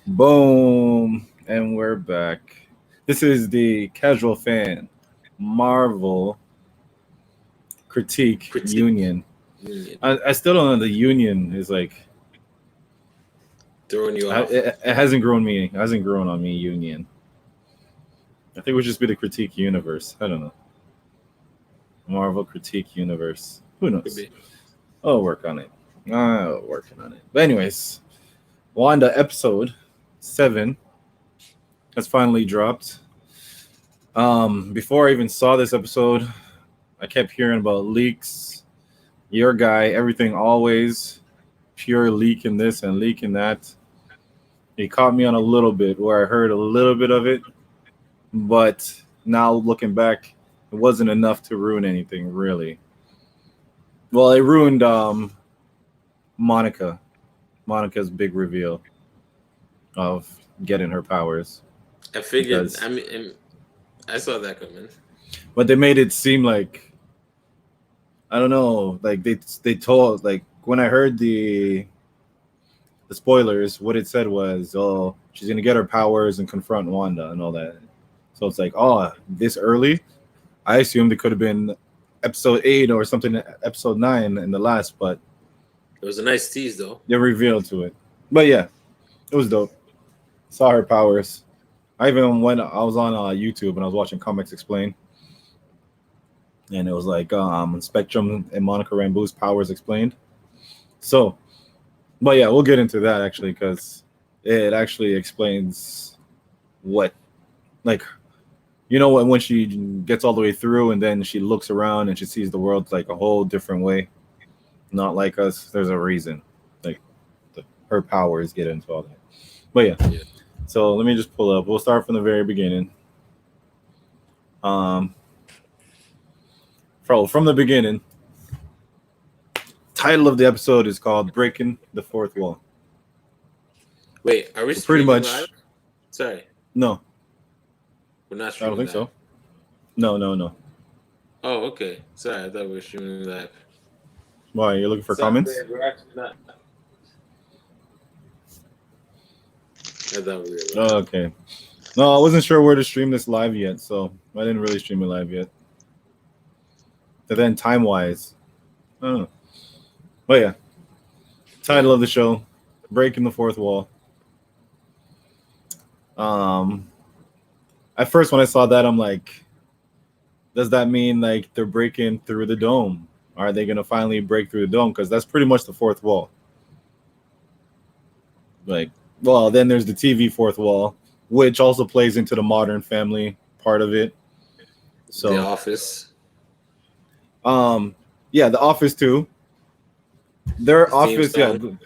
Boom, and we're back. This is the Casual Fan Marvel Critique Critique Union. Union I still don't know. The Union is like throwing you off. it hasn't grown me. It hasn't grown on me. Union. I think it would just be the Critique Universe. I don't know. Marvel Critique Universe. Who Could knows? be. I'll work on it. I'm working on it. But anyways, Wanda episode 7 has finally dropped. Before I even saw this episode, I kept hearing about leaks. Your guy, everything always pure leak in this and leak in that. He caught me on a little bit where I heard a little bit of it, but now looking back, it wasn't enough to ruin anything really. Well, it ruined Monica, Monica's big reveal of getting her powers I figured. because, I saw that coming. but they made it seem like I don't know, like they told like when I heard the spoilers, what it said was, "Oh, she's gonna get her powers and confront Wanda and all that." So it's like, oh, this early. I assumed it could have been episode 8 or something, episode 9 in the last, but It was a nice tease, though. they revealed to it. But yeah, it was dope. Saw her powers. I even went. I was on YouTube and I was watching Comics Explained, and it was like Spectrum and Monica Rambeau's powers explained. So, but yeah, we'll get into that actually because it actually explains what like when she gets all the way through and then she looks around and she sees the world like a whole different way, not like us. There's a reason, like her powers get into all that. But yeah, Yeah. so let me just pull up. We'll start from the very beginning. Um, from the beginning. Title of the episode is called "Breaking the Fourth Wall." Wait, are we So pretty streaming live? much, Sorry, no, we're not I don't streaming think live. so. No, no, no. Oh, okay. Sorry, I thought we were streaming live. Why you're looking for Sorry, comments? we're actually not. I thought we were Oh, live. okay. No, I wasn't sure where to stream this live yet, so I didn't really stream it live yet. And then time wise, I don't know. But yeah, Yeah. title of the show: "Breaking the Fourth Wall." Um, at first when I saw that, I'm like, does that mean like they're breaking through the dome? Are they gonna finally break through the dome? Because that's pretty much the fourth wall. Like, well, then there's the TV fourth wall, which also plays into the Modern Family part of it. The So, Office, um, yeah, The Office too. Their the theme Office, yeah. song.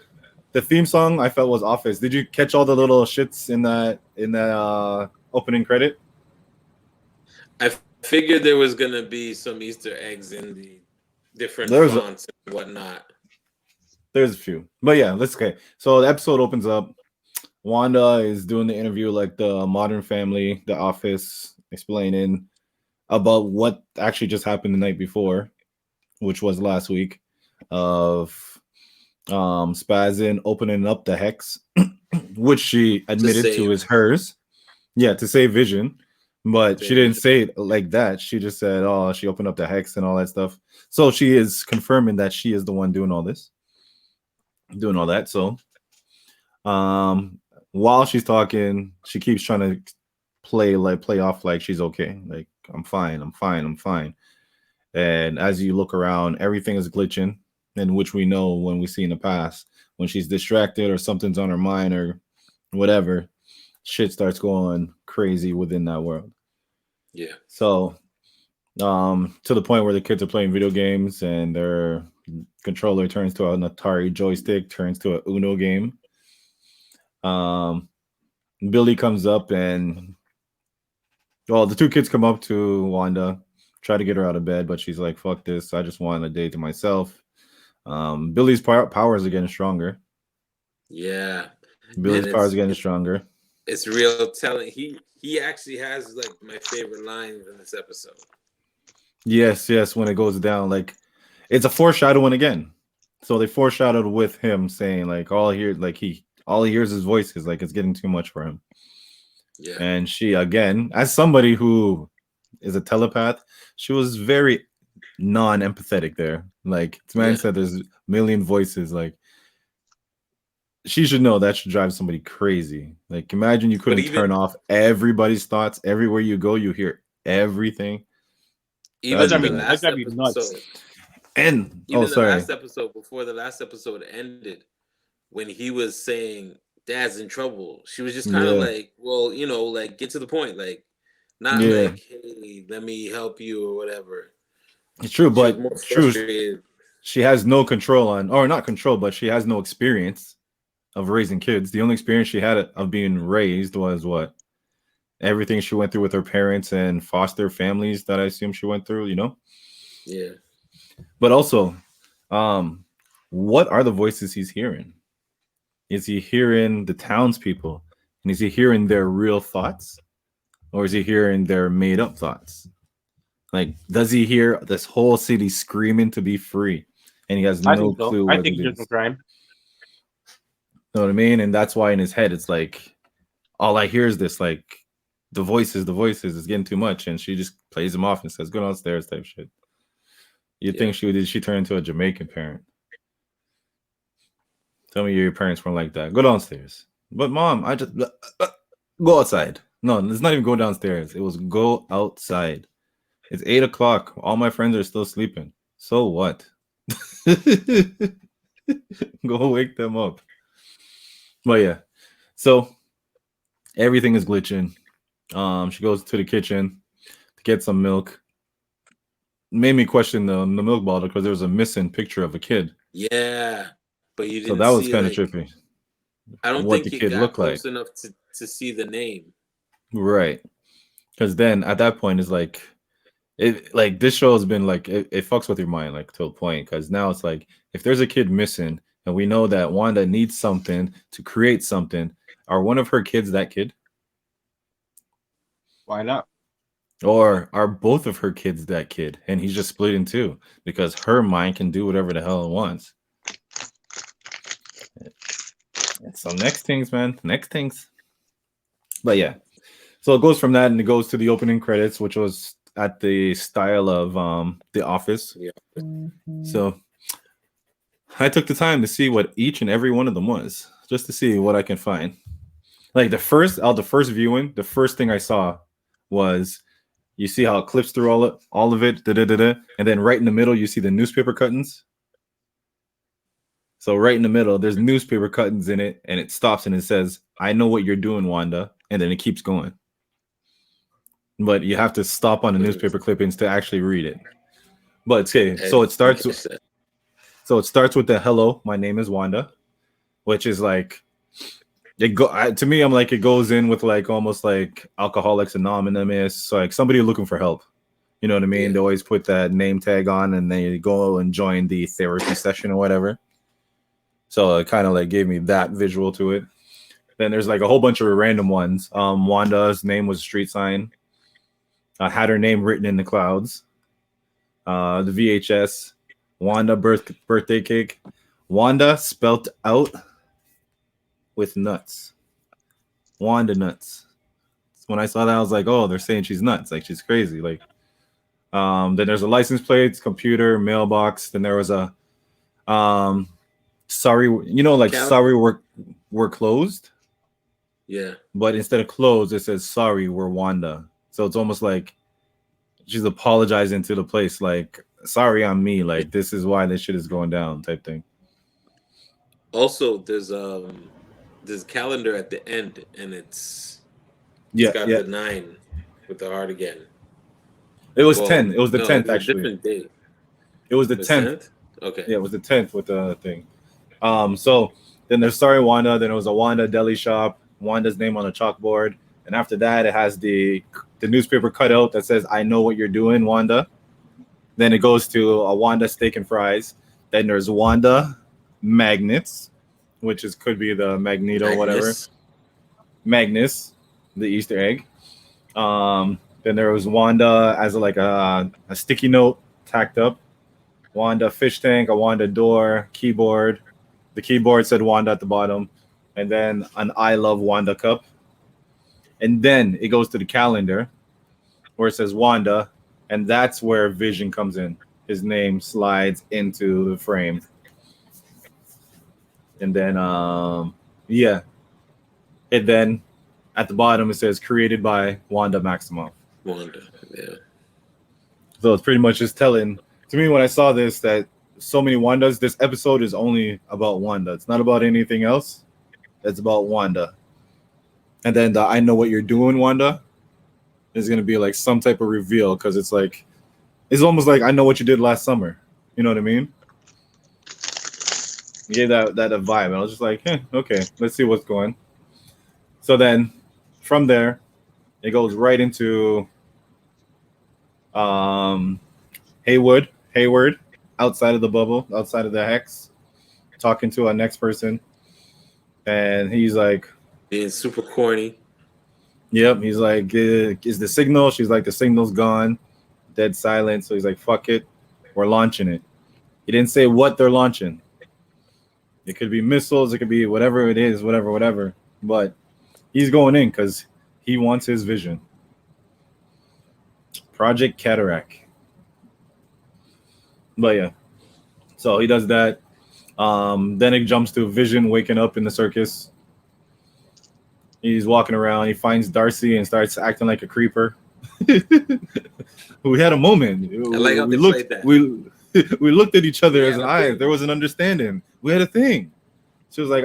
The theme song I felt was Office. Did you catch all the little shits in that opening credit? I figured there was gonna be some Easter eggs in the different There's fonts and whatnot. there's a few, but yeah, let's okay. So the episode opens up. Wanda is doing the interview like the Modern Family, The Office, explaining about what actually just happened the night before, which was last week, of Spazin opening up the hex, which she To admitted to is save, hers. Yeah, to save Vision, but she save didn't Vision. say it like that. She just said, "Oh, she opened up the hex and all that stuff." So she is confirming that she is the one doing all this, doing all that. So, um, while she's talking, she keeps trying to play off like she's okay, like I'm fine, I'm fine, I'm fine. And as you look around, everything is glitching, in which we know when we see in the past when she's distracted or something's on her mind or whatever, shit starts going crazy within that world. Yeah, So to the point where the kids are playing video games and their controller turns to an Atari joystick, turns to a Uno game. Um, Billy comes up and well, the two kids come up to Wanda, try to get her out of bed, but she's like, "Fuck this! I just want a day to myself." Billy's powers are getting stronger. yeah, and Billy's powers are getting stronger. it's real telling. He actually has like my favorite lines in this episode. Yes, yes. When it goes down, like it's a foreshadowing again. So they foreshadowed with him saying like all here, like he All he hears is voices. Like it's getting too much for him. Yeah. And she, again, as somebody who is a telepath, she was very non-empathetic there. Like this man Yeah. said, there's a million voices. Like she should know that should drive somebody crazy. Like imagine you But couldn't even turn off everybody's thoughts. Everywhere you go, you hear everything. That'd even be the bad. last That'd be nuts. episode, And oh, even the sorry. last episode before the last episode ended, when he was saying Dad's in trouble, she was just kind of Yeah, like, well, like get to the point, like not yeah, like, hey, let me help you or whatever. it's true. She was But more it's true. frustrated. She has no control on, or not control, but she has no experience of raising kids. The only experience she had of being raised was what? Everything she went through with her parents and foster families that I assume she went through, Yeah. But also, um, what are the voices he's hearing? Is he hearing the townspeople? And is he hearing their real thoughts? Or is he hearing their made up thoughts? Like, does he hear this whole city screaming to be free? And he has I no think so. clue I what think it he's doing some is. crime. You know what I mean? And that's why in his head, it's like, all I hear is this, like, the voices is getting too much. And she just plays him off and says, go downstairs type shit. You'd think she turned into a Jamaican parent. Tell me your parents weren't like that. Go downstairs. But mom, I just go outside. No, it's not even go downstairs. It was go outside. It's 8 o'clock. All my friends are still sleeping. So what? Go wake them up. But yeah. So everything is glitching. She goes to the kitchen to get some milk. Made me question the milk bottle because there was a missing picture of a kid. Yeah. But you So didn't that was see kind of like trippy. I don't What the think you kid got looked like. close enough to see the name. Right. Because then at that point it's like this show has been like it fucks with your mind like to a point because now it's like if there's a kid missing and we know that Wanda needs something to create something, are one of her kids that kid? Why not? Or are both of her kids that kid and he's just split in two because her mind can do whatever the hell it wants? So next things, man. Next things. But yeah. So it goes from that and it goes to the opening credits, which was at the style of The Office. Yeah. So I took the time to see what each and every one of them was, just to see what I can find. Like the first viewing, the first thing I saw was you see how it clips through all of it, and then right in the middle you see the newspaper cuttings. So right in the middle, there's newspaper cuttings in it, and it stops and it says, "I know what you're doing, Wanda," and then it keeps going. But you have to stop on the newspaper clippings to actually read it. But okay, so it starts. So it starts with the "Hello, my name is Wanda," which is like to me. I'm like it goes in with like almost like Alcoholics Anonymous, so like somebody looking for help. You know what I mean? Yeah. They always put that name tag on, and they go and join the therapy session or whatever. So it kind of like gave me that visual to it. Then there's like a whole bunch of random ones. Wanda's name was a street sign. Had her name written in the clouds. The VHS, Wanda birthday cake. Wanda spelt out with nuts. Wanda nuts. When I saw that, I was like, oh, they're saying she's nuts. Like she's crazy. Like, then there's a license plate, computer, mailbox. Then there was a, sorry, sorry, we're closed. Yeah. But instead of closed, it says sorry, we're Wanda. So it's almost like she's apologizing to the place, like, sorry, I'm me. Like, this is why this shit is going down, type thing. Also, there's calendar at the end, and it's got the 9 with the heart again. It was 10. It was the 10th, it was actually. a different date. It was the 10th. Okay. Yeah, it was the 10th with the thing. So then there's Sorry Wanda. Then it was a Wanda deli shop. Wanda's name on a chalkboard. And after that, it has the newspaper cutout that says, "I know what you're doing, Wanda." Then it goes to a Wanda steak and fries. Then there's Wanda magnets, which could be the Magneto, whatever. Magnus, the Easter egg. Then there was Wanda as a sticky note tacked up. Wanda fish tank, a Wanda door, keyboard. The keyboard said Wanda at the bottom. and then an I Love Wanda cup, and then it goes to the calendar where it says Wanda, and that's where Vision comes in. His name slides into the frame, and then yeah, and then at the bottom it says created by Wanda Maximoff. Wanda, yeah. So it's pretty much just telling to me when I saw this that so many Wandas. This episode is only about Wanda. It's not about anything else. It's about Wanda. And then the I know what you're doing, Wanda, is gonna be like some type of reveal because it's like it's almost like I know what you did last summer. You know what I mean? You gave that a vibe. And I was just like, okay, let's see what's going. So then from there, it goes right into um Hayward, outside of the bubble, outside of the hex, talking to our next person. And he's like, being super corny. yep. He's like, is the signal? She's like, the signal's gone, dead silent. So he's like, fuck it, we're launching it. He didn't say what they're launching. It could be missiles, it could be whatever it is, whatever. But he's going in because he wants his vision. Project Cataract. But yeah, so he does that. Then it jumps to Vision waking up in the circus. He's walking around. He finds Darcy and starts acting like a creeper. We had a moment. I like how we they looked. played that. We looked at each other as an eye. thing. There was an understanding. We had a thing. She was like,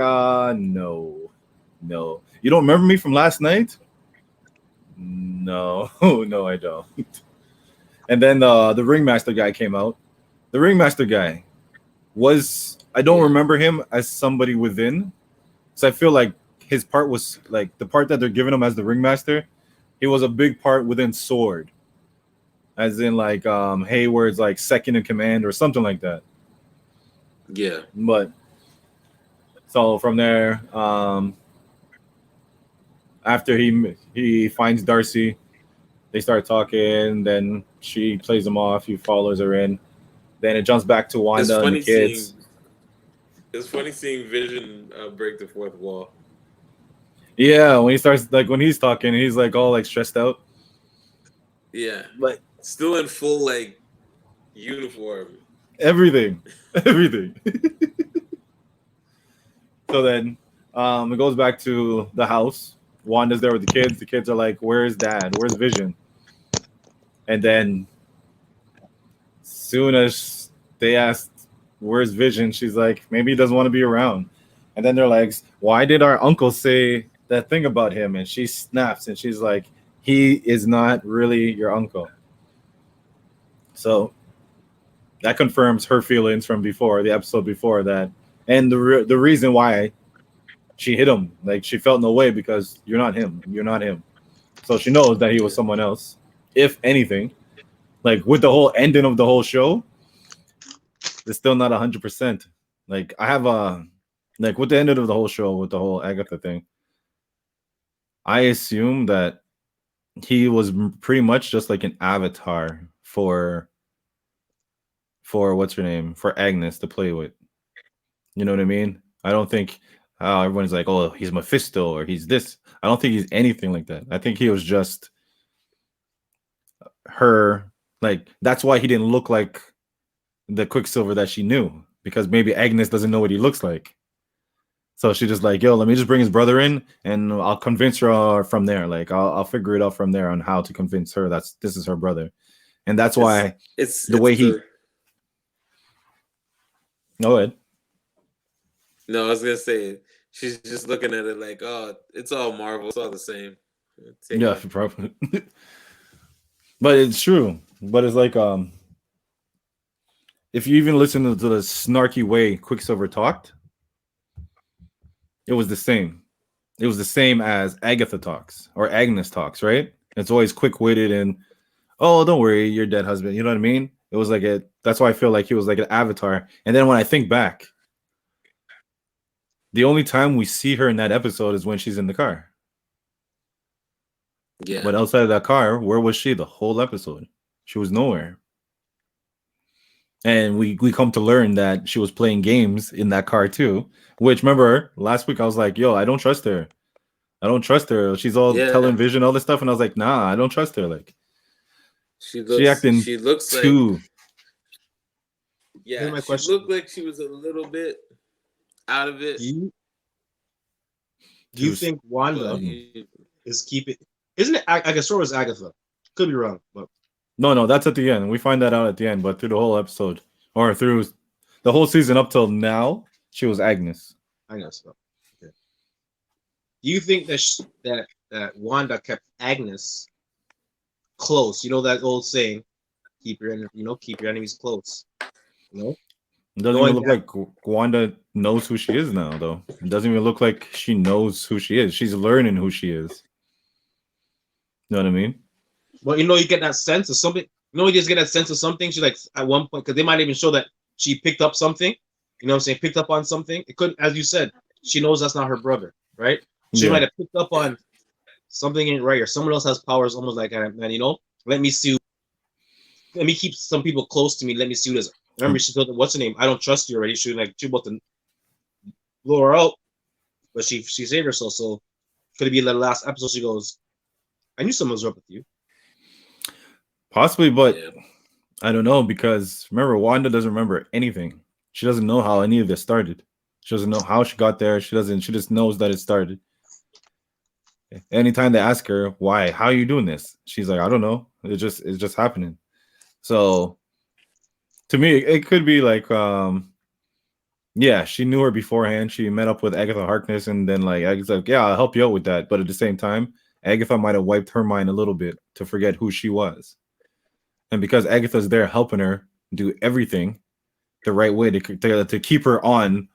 no. You don't remember me from last night? No, no, I don't. And then the ringmaster guy came out. The ringmaster guy I don't remember him as somebody within. So I feel like his part was like the part that they're giving him as the ringmaster. He was a big part within Sword, as in like Hayward's like second in command or something like that. Yeah. But so from there, after he finds Darcy, they start talking. Then she plays him off. He follows her in. Then it jumps back to Wanda and the kids. It's funny seeing Vision break the fourth wall. Yeah, when he starts like when he's talking, he's like all like stressed out. Yeah, but still in full like uniform. Everything. So then, it goes back to the house. Wanda's there with the kids. The kids are like, "Where's Dad? Where's Vision?" And then, soon as they asked, "Where's Vision?" she's like, "Maybe he doesn't want to be around." And then they're like, "Why did our uncle say that thing about him?" And she snaps and she's like, "He is not really your uncle." So that confirms her feelings from before, the episode before that. And the reason why she hit him, like she felt no way because you're not him. So she knows that he was someone else. If anything, like with the whole ending of the whole show, it's still not 100%. Like I have like with the ending of the whole show, with the whole Agatha thing, I assume that he was pretty much just like an avatar for what's her name, for Agnes to play with. You know what I mean? I don't think everyone's like, oh, he's Mephisto or he's this. I don't think he's anything like that. I think he was just her. Like that's why he didn't look like the Quicksilver that she knew, because maybe Agnes doesn't know what he looks like. So she just like, yo, let me just bring his brother in and I'll convince her from there. Like I'll figure it out from there on how to convince her this is her brother. And that's why it's the way he. Go ahead. No, I was gonna say she's just looking at it like, oh, it's all Marvel, it's all the same. Yeah, probably. But it's true. But it's like if you even listen to the snarky way Quicksilver talked, it was the same. It was the same as Agatha talks or Agnes talks, right? It's always quick-witted and, oh, don't worry, your dead husband. You know what I mean? It was like that's why I feel like he was like an avatar. And then when I think back, the only time we see her in that episode is when she's in the car. Yeah. But outside of that car, where was she the whole episode? She was nowhere. And we come to learn that she was playing games in that car too. Which, remember, last week I was like, yo, I don't trust her. I don't trust her. She's all telling Vision all this stuff, and I was like, nah, I don't trust her. Like, she acting she looks too. like, yeah, she looked like she was a little bit out of it. Do you think Wanda is keeping? Isn't it? I guess it was Agatha. Could be wrong, but no, that's at the end. We find that out at the end. But through the whole episode, or through the whole season up till now, she was Agnes. Agnes. Okay. Do you think that Wanda kept Agnes close? You know that old saying, keep your enemies close. You know? It doesn't even look like Wanda knows who she is now, though. It doesn't even look like she knows who she is. She's learning who she is. You know what I mean? Well, you get that sense of something. You just get that sense of something. She's like, at one point, because they might even show that she picked up something. You know what I'm saying? Picked up on something. It couldn't, as you said, she knows that's not her brother, right? She might have picked up on something ain't right, or someone else has powers almost like, man, let me keep some people close to me. Let me see this. Remember, she told them, what's her name? I don't trust you already. She about to blow her out, but she saved herself. So could it be the last episode? She goes, I knew someone was up with you. Possibly, but I don't know, because remember, Wanda doesn't remember anything. She doesn't know how any of this started. She doesn't know how she got there. She just knows that it started. Anytime they ask her why, how are you doing this? She's like, I don't know. It's just happening. So to me, it could be like, yeah, she knew her beforehand. She met up with Agatha Harkness, and then like Agatha's like, yeah, I'll help you out with that. But at the same time, Agatha might have wiped her mind a little bit to forget who she was. And because Agatha's there helping her do everything the right way to keep her on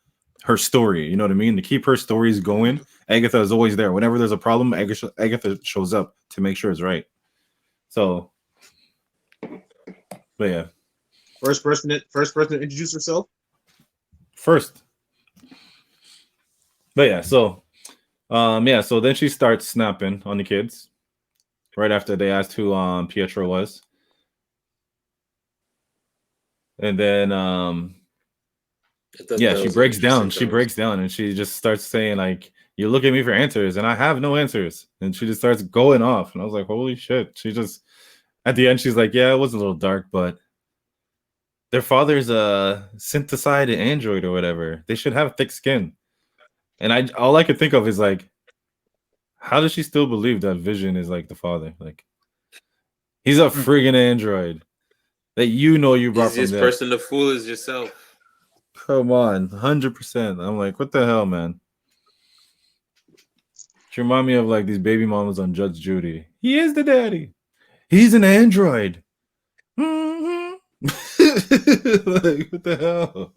her story, you know what I mean? To keep her stories going, Agatha is always there. Whenever there's a problem, Agatha shows up to make sure it's right. So, but yeah. First person to introduce herself? First. But yeah, so so then she starts snapping on the kids right after they asked who Pietro was. And then she breaks down. She breaks down and she just starts saying, like, you look at me for answers and I have no answers. And she just starts going off. And I was like, holy shit. She just, at the end, she's like, yeah, it was a little dark, but their father's a synthesized android or whatever. They should have thick skin. And all I could think of is like, how does she still believe that Vision is like the father? Like, he's a friggin' android that you brought from easiest person to fool is yourself. Come on, 100%. I'm like, what the hell, man? She remind me of like these baby mamas on Judge Judy. He is the daddy. He's an android. Mm-hmm. Like, what the hell?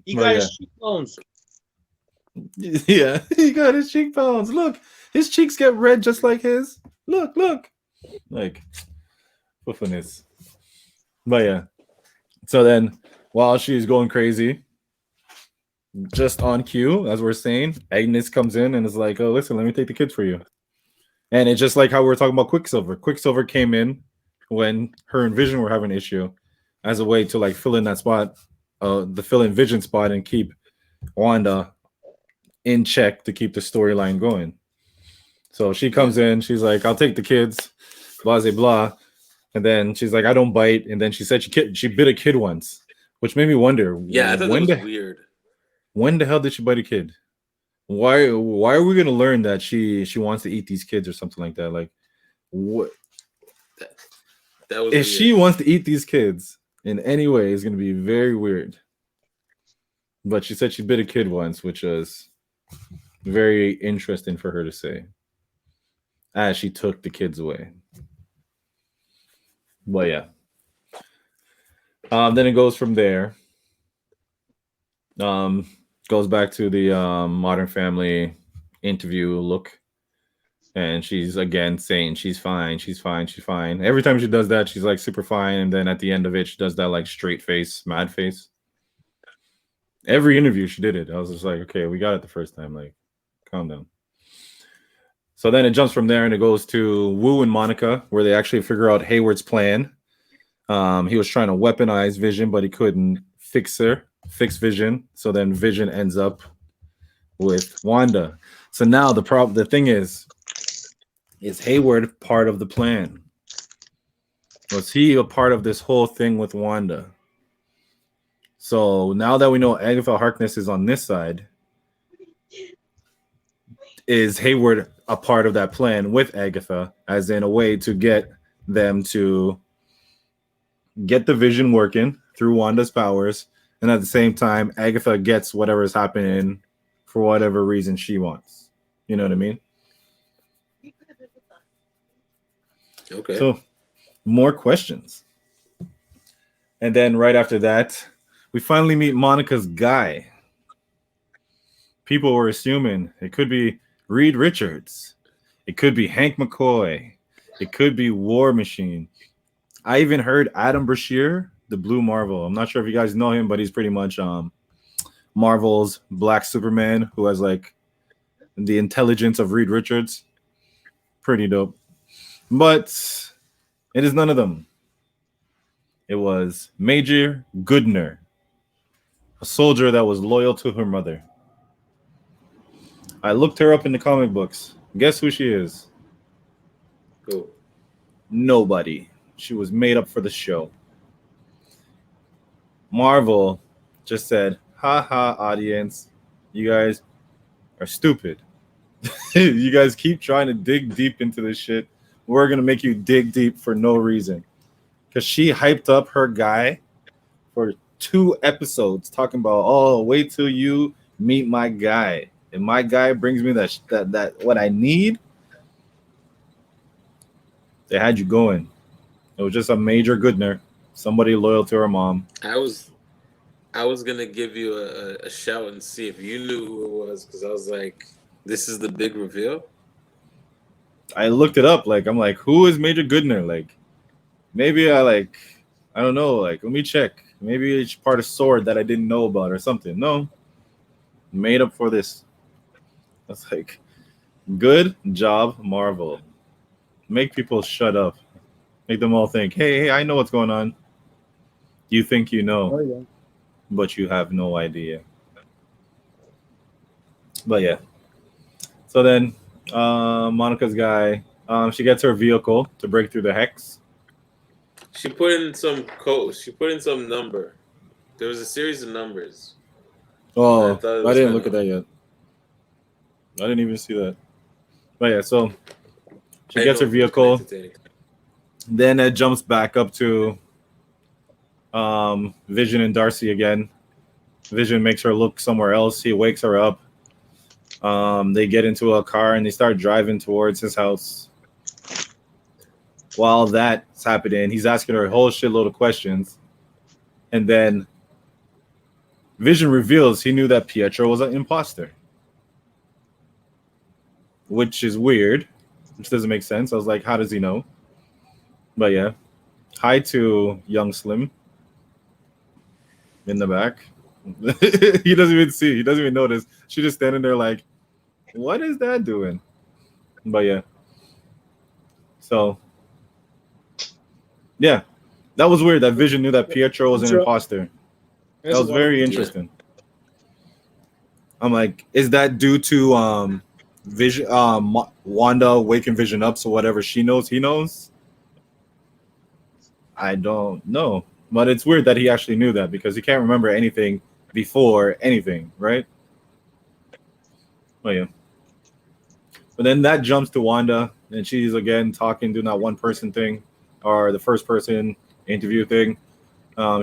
He got his cheekbones. Yeah, he got his cheekbones. Look, his cheeks get red just like his. Look. Like, puffiness. But yeah. So then, while she's going crazy, just on cue, as we're saying, Agnes comes in and is like, oh, listen, let me take the kids for you. And it's just like how we were talking about Quicksilver. Quicksilver came in when her and Vision were having an issue as a way to like fill in that spot, the fill in Vision spot, and keep Wanda in check to keep the storyline going. So she comes in, she's like, I'll take the kids, blah, blah, blah. And then she's like, I don't bite. And then she said she bit a kid once, which made me wonder. Yeah, I thought that was weird. When the hell did she bite a kid? Why are we gonna learn that she wants to eat these kids or something like that? Like, what? That was if weird. she wants to eat these kids in any way, it's gonna be very weird. But she said she bit a kid once, which was very interesting for her to say, as she took the kids away. But yeah. Then it goes from there. Goes back to the Modern Family interview look. And she's again saying she's fine. Every time she does that, she's like super fine. And then at the end of it, she does that like straight face, mad face. Every interview she did it. I was just like, okay, we got it the first time. Like, calm down. So then it jumps from there and it goes to Wu and Monica, where they actually figure out Hayward's plan He was trying to weaponize Vision, but he couldn't fix Vision. So then Vision ends up with Wanda. So now the thing is Hayward part of the plan? Was he a part of this whole thing with Wanda? So now that we know Agatha Harkness is on this side, is Hayward a part of that plan with Agatha, as in a way to get them to get the Vision working through Wanda's powers, and at the same time, Agatha gets whatever is happening for whatever reason she wants. You know what I mean? Okay. So, more questions. And then right after that, we finally meet Monica's guy. People were assuming it could be Reed Richards. It could be Hank McCoy. It could be War Machine. I even heard Adam Brashear, the Blue Marvel. I'm not sure if you guys know him, but he's pretty much Marvel's Black Superman, who has like the intelligence of Reed Richards. Pretty dope. But it is none of them. It was Major Goodner, a soldier that was loyal to her mother. I looked her up in the comic books. Guess who she is? Who? Nobody. She was made up for the show. Marvel just said, ha ha, audience, you guys are stupid. You guys keep trying to dig deep into this shit. We're going to make you dig deep for no reason. Because she hyped up her guy for 2 episodes talking about, oh, wait till you meet my guy. And my guy brings me that what I need. They had you going. It was just a Major Goodner, somebody loyal to her mom. I was gonna give you a shout and see if you knew who it was, because I was like, this is the big reveal. I looked it up. Like, I'm like, who is Major Goodner? Like, maybe I don't know. Like, let me check. Maybe it's part of Sword that I didn't know about or something. No, made up for this. I was like, good job, Marvel. Make people shut up. Make them all think, hey, I know what's going on. You think you know, but you have no idea. But yeah. So then, Monica's guy, she gets her vehicle to break through the hex. She put in some code. She put in some number. There was a series of numbers. Oh, I didn't look at that yet. I didn't even see that. But yeah, so she gets her vehicle. Then it jumps back up to Vision and Darcy again. Vision makes her look somewhere else. He wakes her up. They get into a car and they start driving towards his house. While that's happening, he's asking her a whole shitload of questions. And then Vision reveals he knew that Pietro was an imposter. Which is weird. Which doesn't make sense. I was like, how does he know? But yeah. Hi to Young Slim. In the back. He doesn't even see. He doesn't even notice. She's just standing there like, what is that doing? But yeah. So, yeah. That was weird that Vision knew that Pietro was an imposter. That was very interesting. I'm like, is that due to Vision, Wanda waking Vision up, so whatever she knows, he knows? I don't know. But it's weird that he actually knew that, because he can't remember anything before anything, right? Oh, yeah. But then that jumps to Wanda, and she's again talking, doing that one person thing, or the first person interview thing.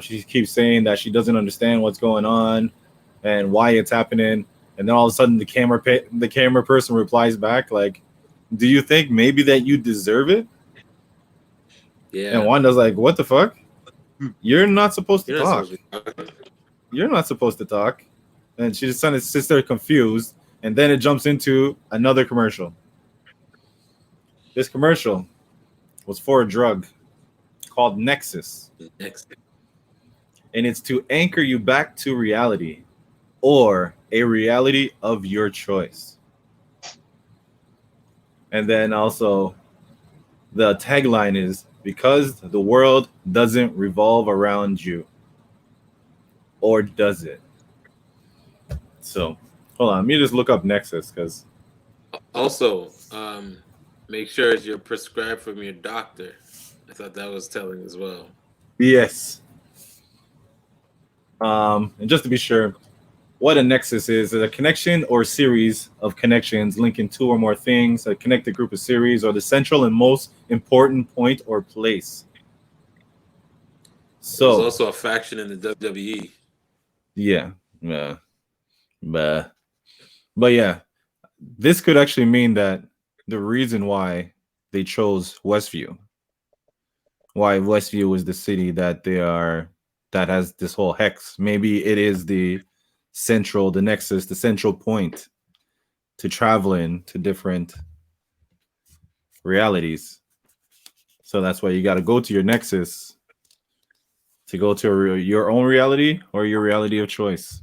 She keeps saying that she doesn't understand what's going on and why it's happening. And then all of a sudden, the camera person replies back, like, "Do you think maybe that you deserve it?" Yeah. And Wanda's like, "What the fuck? You're not supposed to talk. You're not supposed to talk." And she just kind of sits there confused. And then it jumps into another commercial. This commercial was for a drug called Nexus. And it's to anchor you back to reality, or a reality of your choice. And then also the tagline is, Because the world doesn't revolve around you. Or does it? So, hold on. Let me just look up Nexus because. Also, make sure you're prescribed from your doctor. I thought that was telling as well. Yes. And just to be sure, what a nexus is a connection or series of connections linking two or more things, a connected group of series, or the central and most important point or place. So, there's also a faction in the WWE. Yeah. But yeah, this could actually mean that the reason why they chose Westview, why Westview is the city that that has this whole hex. Maybe it is the nexus, the central point to traveling to different realities. So that's why you got to go to your nexus to go to your own reality or your reality of choice.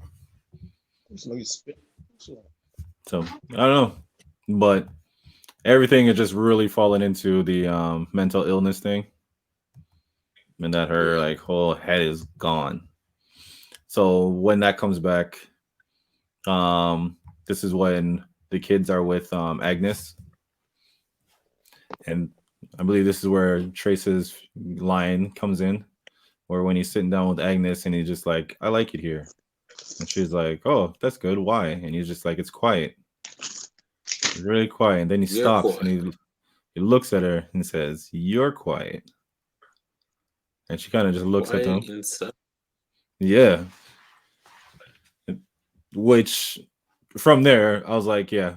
So I don't know, but everything is just really falling into the mental illness thing, and that her like whole head is gone. So when that comes back, this is when the kids are with Agnes, and I believe this is where Trace's line comes in, where when he's sitting down with Agnes and he's just like, "I like it here," and she's like, "Oh, that's good. Why?" And he's just like, "It's quiet, it's really quiet." And then he stops and he looks at her and says, "You're quiet," and she kind of just looks at him. Inside. Yeah. Which from there I was like, yeah.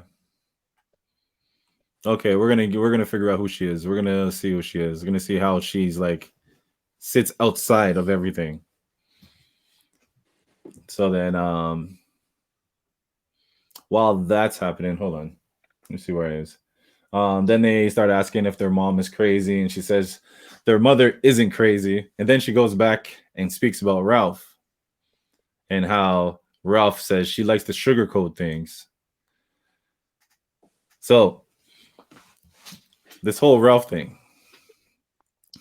Okay, we're gonna figure out who she is. We're gonna see who she is. We're gonna see how she's like sits outside of everything. So then while that's happening, hold on. Let me see where it is. Then they start asking if their mom is crazy, and she says their mother isn't crazy. And then she goes back and speaks about Ralph and how Ralph says she likes to sugarcoat things. So this whole Ralph thing.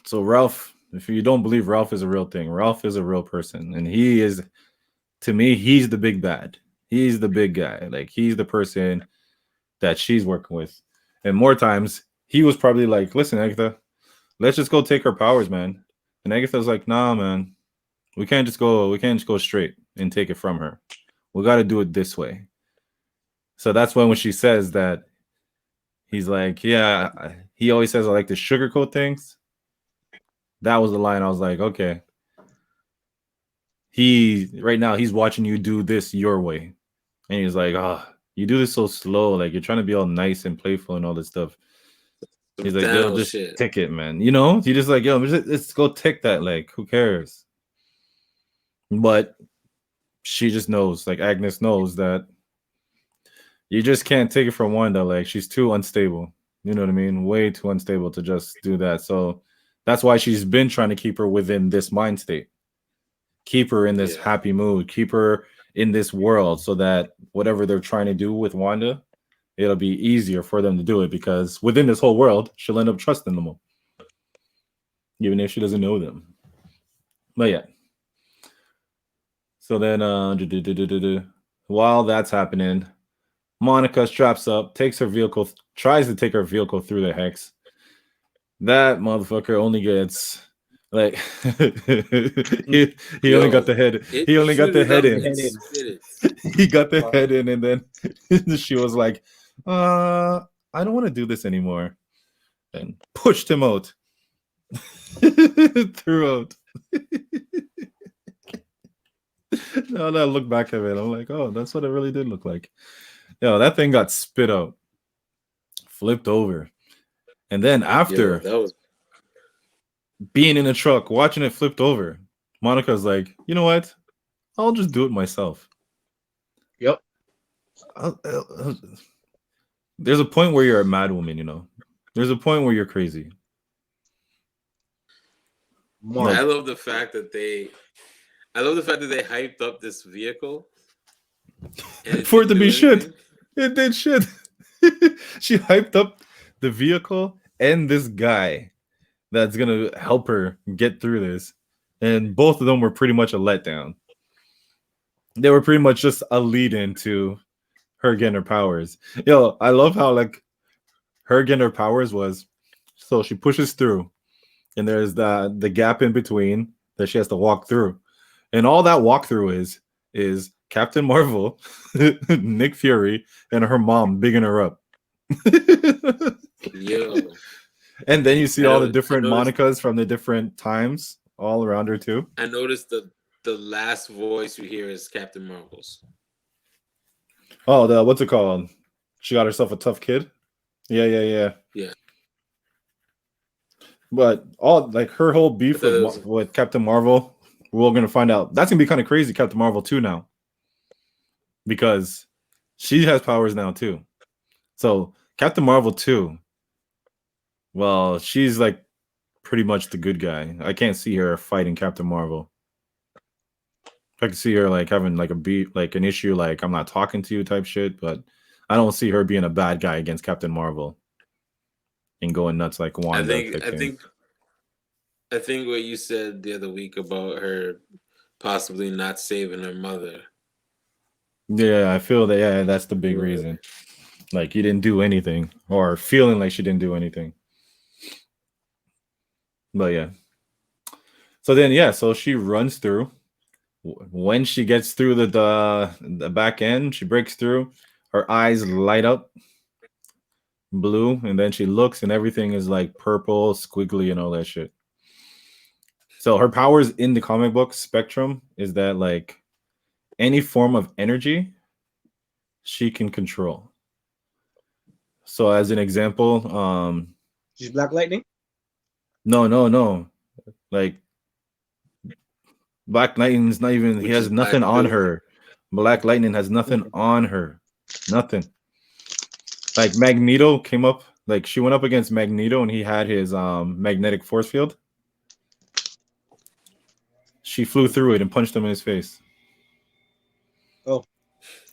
So Ralph, if you don't believe Ralph is a real thing, Ralph is a real person, and he is, to me, he's the big bad. He's the big guy. Like he's the person that she's working with. And more times he was probably like, "Listen, Agatha, let's just go take her powers, man." And Agatha's like, "Nah, man, we can't just go straight and take it from her. We got to do it this way." So that's when she says that he's like, "Yeah, he always says I like to sugarcoat things." That was the line. I was like, okay. Right now he's watching you do this your way. And he's like, "Oh, you do this so slow. Like you're trying to be all nice and playful and all this stuff." He's like, "Yo, just tick it, man." You know, he just like, "Yo, let's go tick that. Like, who cares?" But she just knows, like Agnes knows that you just can't take it from Wanda. Like she's too unstable. You know what I mean? Way too unstable to just do that. So that's why she's been trying to keep her within this mind state. Keep her in this happy mood. Keep her in this world so that whatever they're trying to do with Wanda, it'll be easier for them to do it because within this whole world, she'll end up trusting them all, even if she doesn't know them. But yeah. So then, while that's happening, Monica straps up, takes her vehicle, tries to take her vehicle through the hex. That motherfucker only gets like he only got the head. He only got the head in. He got the head in, and then she was like, "I don't want to do this anymore," and pushed him out. Threw out. Now that I look back at it, I'm like, oh, that's what it really did look like. Yo, that thing got spit out, flipped over. And then after that was being in a truck, watching it flipped over, Monica's like, "You know what? I'll just do it myself." Yep. There's a point where you're a mad woman, you know. There's a point where you're crazy. Like, I love the fact that they hyped up this vehicle for it to be shit. It did shit. She hyped up the vehicle and this guy that's gonna help her get through this. And both of them were pretty much a letdown. They were pretty much just a lead into her getting her powers. Yo, I love how like her getting her powers was so she pushes through, and there's the gap in between that she has to walk through. And all that walkthrough is Captain Marvel, Nick Fury, and her mom bigging her up. Yo. And then you see all the different Monicas from the different times all around her too. I noticed the last voice you hear is Captain Marvel's. Oh, the what's it called? She got herself a tough kid. Yeah. But all like her whole beef with Captain Marvel, we're gonna find out. That's gonna be kind of crazy, Captain Marvel 2 now. Because she has powers now too. So Captain Marvel 2, well, she's like pretty much the good guy. I can't see her fighting Captain Marvel. I can see her like having like a beat, like an issue, like I'm not talking to you type shit, but I don't see her being a bad guy against Captain Marvel and going nuts like Wanda. I think what you said the other week about her possibly not saving her mother. Yeah, I feel that. Yeah, that's the big reason. Like you didn't do anything, or feeling like she didn't do anything. But yeah. So then, yeah, so she runs through. When she gets through the back end, she breaks through. Her eyes light up blue, and then she looks, and everything is like purple, squiggly, and all that shit. So her powers in the comic book spectrum is that like any form of energy she can control. So as an example, she's Black Lightning? No. Like Black Lightning's not even, he has nothing on her. Black Lightning has nothing on her. Nothing. Like Magneto came up, like she went up against Magneto and he had his magnetic force field. She flew through it and punched him in his face. Oh.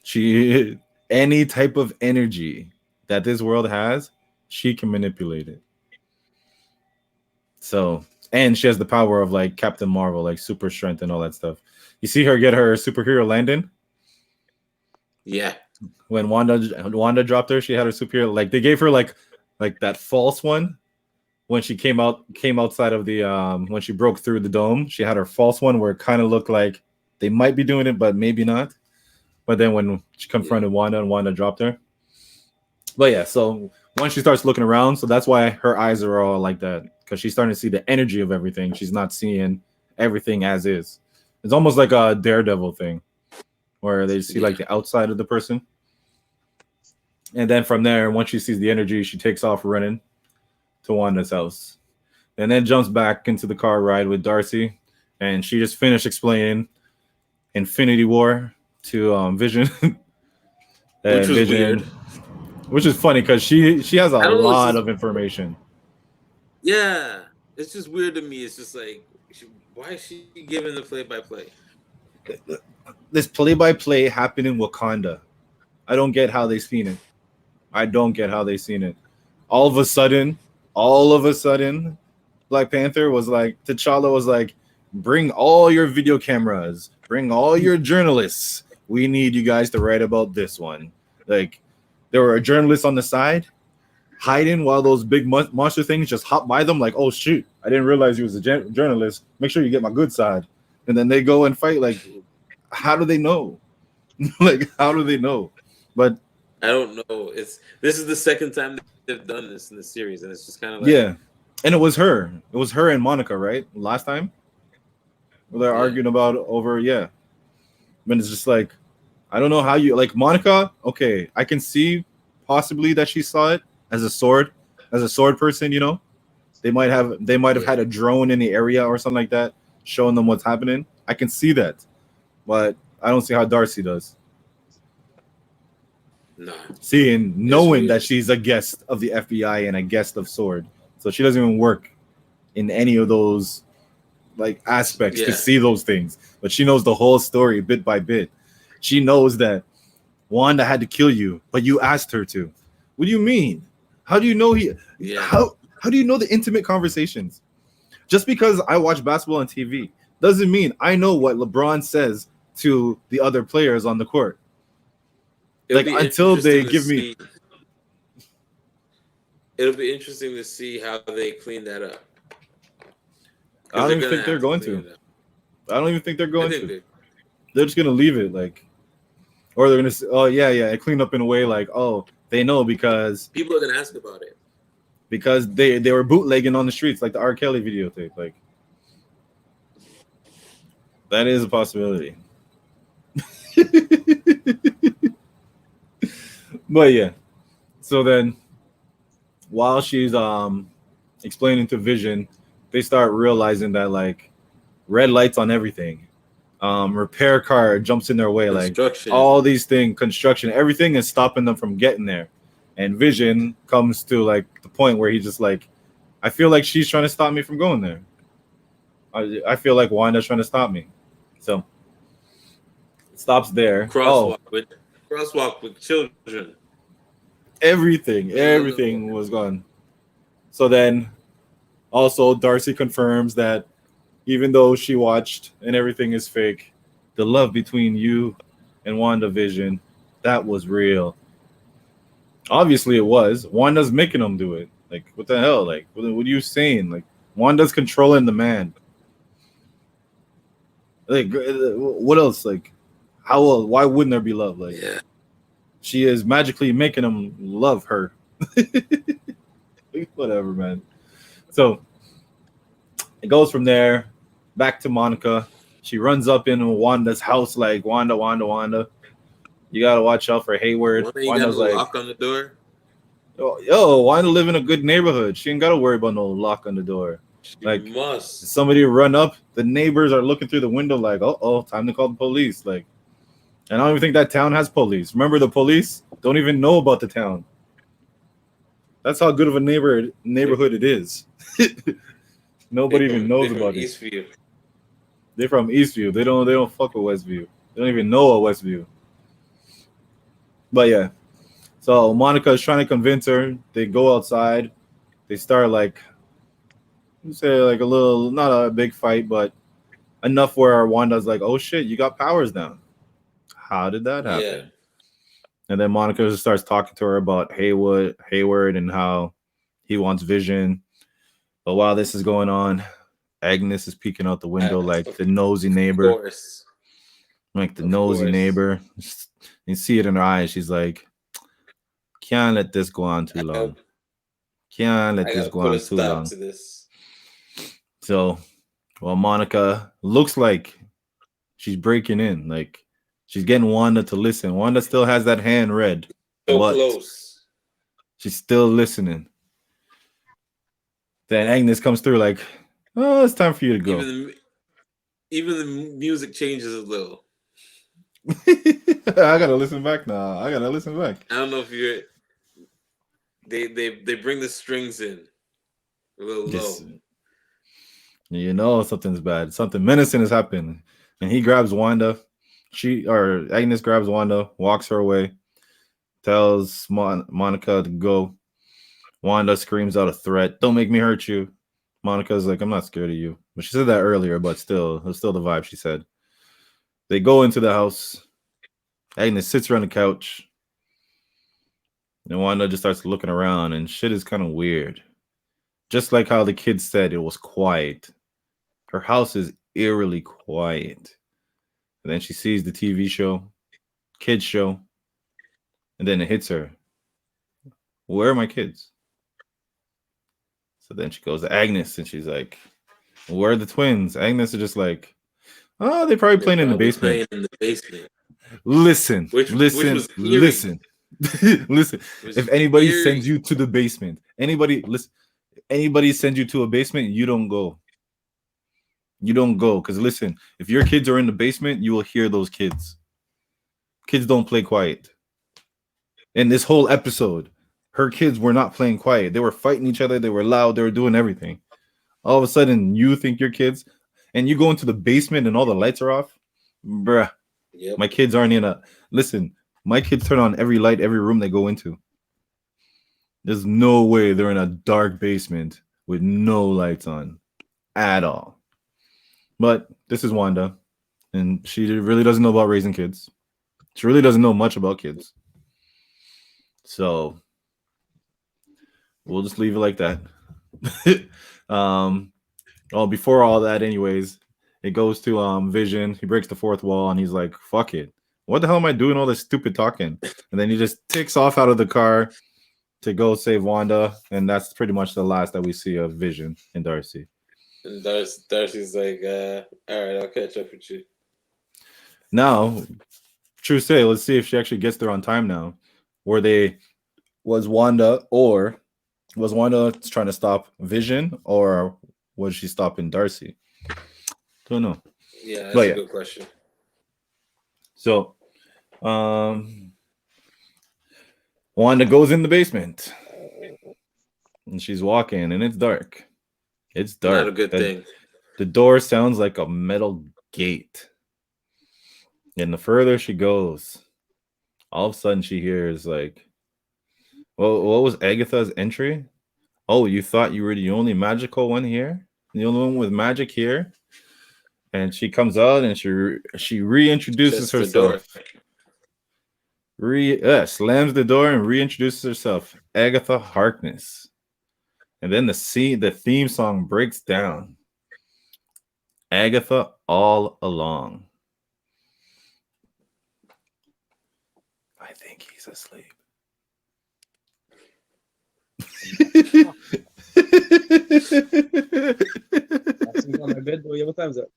She, any type of energy that this world has, she can manipulate it. So, and she has the power of like Captain Marvel, like super strength and all that stuff. You see her get her superhero landing? Yeah. When Wanda dropped her, she had her superhero. Like they gave her like that false one when she came outside of the when she broke through the dome. She had her false one where it kind of looked like they might be doing it, but maybe not. But then when she confronted Wanda and Wanda dropped her. But yeah, so once she starts looking around, so that's why her eyes are all like that, because she's starting to see the energy of everything. She's not seeing everything as is. It's almost like a Daredevil thing, where they see like the outside of the person. And then from there, once she sees the energy, she takes off running to Wanda's house. And then jumps back into the car ride with Darcy. And she just finished explaining Infinity War to Vision. Which was weird. Which is funny because she has a lot of information. Yeah. It's just weird to me. It's just like, why is she giving the play-by-play? This play-by-play happened in Wakanda. I don't get how they seen it. All of a sudden, Black Panther was like, T'Challa was like, bring all your video cameras, bring all your journalists. We need you guys to write about this one. Like, there were journalists on the side hiding while those big monster things just hop by them like, oh, shoot, I didn't realize you was a journalist. Make sure you get my good side. And then they go and fight. Like, how do they know? Like, how do they know? But I don't know. This is the second time they've done this in the series, and it's just kind of like, yeah. And it was her. It was her and Monica, right? Last time, where they're arguing about over, yeah. But it's just like, I don't know how you like Monica. Okay, I can see possibly that she saw it as a sword person. You know, they might have had a drone in the area or something like that, showing them what's happening. I can see that, but I don't see how Darcy does. No. Knowing that she's a guest of the FBI and a guest of Sword, so she doesn't even work in any of those like aspects to see those things, but she knows the whole story bit by bit. She knows that Wanda had to kill you, but you asked her to. What do you mean? How do you know how do you know the intimate conversations? Just because I watch basketball on TV doesn't mean I know what LeBron says to the other players on the court. Like until they give me. It'll be interesting to see how they clean that up. I don't even think they're going to. I don't even think they're going to. They're just gonna leave it like, or they're gonna say, oh yeah, clean up in a way like, oh, they know because people are gonna ask about it because they were bootlegging on the streets like the R. Kelly videotape. Like that is a possibility. But yeah, so then while she's explaining to Vision, they start realizing that like red lights on everything. Repair car jumps in their way, like all these things, construction, everything is stopping them from getting there. And Vision comes to like the point where he's just like, I feel like she's trying to stop me from going there. I feel like Wanda's trying to stop me. So it stops there. Crosswalk with children. Everything was gone. So then also Darcy confirms that even though she watched and everything is fake, the love between you and WandaVision, that was real. Obviously it was. Wanda's making them do it. Like, what the hell? Like, what are you saying? Like, Wanda's controlling the man. Like, what else? Like, why wouldn't there be love? Like, yeah. She is magically making them love her. Whatever, man. So it goes from there back to Monica. She runs up in Wanda's house like, Wanda. You gotta watch out for Hayward. Wanda's like, lock on the door. Yo, Wanda live in a good neighborhood. She ain't gotta worry about no lock on the door. Like, must somebody run up, the neighbors are looking through the window like, oh, time to call the police. Like, and I don't even think that town has police. Remember, the police don't even know about the town. That's how good of a neighborhood it is. Nobody even knows about Eastview. it. They're from Eastview. They don't fuck with Westview. They don't even know a Westview. But yeah. So Monica is trying to convince her. They go outside. They start like, say like a little, not a big fight, but enough where Wanda's like, oh shit, you got powers now. How did that happen? Yeah. And then Monica just starts talking to her about Hayward and how he wants Vision. But while this is going on, Agnes is peeking out the window like the nosy neighbor. Of course. Like the nosy neighbor. You see it in her eyes. She's like, can't let this go on too long. Can't let this go on too long. So, well, Monica looks like she's breaking in. Like, she's getting Wanda to listen. Wanda still has that hand read. So close. She's still listening. Then Agnes comes through like, oh, it's time for you to go. Even the music changes a little. I gotta listen back now. I don't know if you're. They bring the strings in a little low. You know something's bad. Something menacing is happening. And he grabs Wanda. Agnes grabs Wanda, walks her away, tells Monica to go. Wanda screams out a threat. Don't make me hurt you. Monica's like, I'm not scared of you. But she said that earlier, but still, it's still the vibe she said. They go into the house. Agnes sits her on the couch. And Wanda just starts looking around, and shit is kind of weird. Just like how the kids said it was quiet. Her house is eerily quiet. And then she sees the TV show, kids show, and then it hits her. Where are my kids? So then she goes to Agnes, and she's like, where are the twins? Agnes is just like, oh, they're probably playing in the basement. Listen. Listen. If anybody sends you to the basement, anybody sends you to a basement, you don't go. You don't go. Because listen, if your kids are in the basement, you will hear those kids. Kids don't play quiet. In this whole episode, her kids were not playing quiet. They were fighting each other. They were loud. They were doing everything. All of a sudden, you think your kids, and you go into the basement and all the lights are off. Bruh. Yep. My kids aren't in a... Listen, my kids turn on every light, every room they go into. There's no way they're in a dark basement with no lights on. at all. But this is Wanda, and she really doesn't know about raising kids. She really doesn't know much about kids. So we'll just leave it like that. Before all that, anyways, it goes to Vision. He breaks the fourth wall and he's like, fuck it. What the hell am I doing all this stupid talking? And then he just takes off out of the car to go save Wanda. And that's pretty much the last that we see of Vision and Darcy. And Darcy's like, all right, I'll catch up with you. Now, true say, let's see if she actually gets there on time now. Was Wanda trying to stop Vision, or was she stopping Darcy? Don't know. Yeah, that's a good question. So, Wanda goes in the basement, and she's walking, and it's dark. It's dark. Not a good thing. The door sounds like a metal gate. And the further she goes, all of a sudden she hears like, well, what was Agatha's entry? Oh, you thought you were the only magical one here? The only one with magic here? And she comes out and she reintroduces herself. Slams the door and reintroduces herself. Agatha Harkness. And then the theme song breaks down. Agatha all along. I think he's asleep. On my bed, boy. What time is it?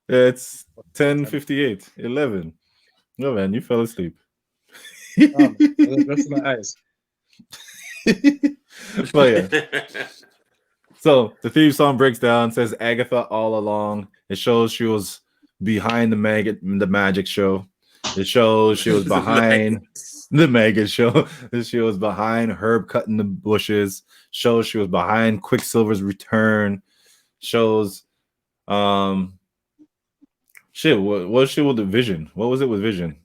It's 10:58, 11. No, man, you fell asleep. The rest of my eyes. But yeah. So the theme song breaks down, says Agatha all along. It shows she was behind the magic show. It shows she was behind the Megan show. She was behind Herb cutting the bushes. Shows she was behind Quicksilver's return. Shows what was she with the Vision? What was it with Vision?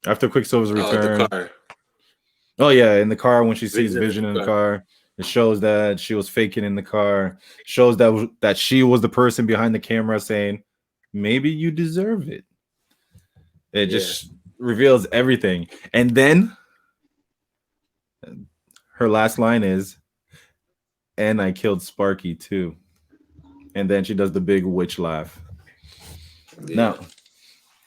After Quicksilver's return. The car. Oh yeah, in the car when she sees Vision in the car. It shows that she was faking in the car. Shows that she was the person behind the camera saying, maybe you deserve it. It just reveals everything. And then her last line is, and I killed Sparky too. And then she does the big witch laugh. Yeah. Now,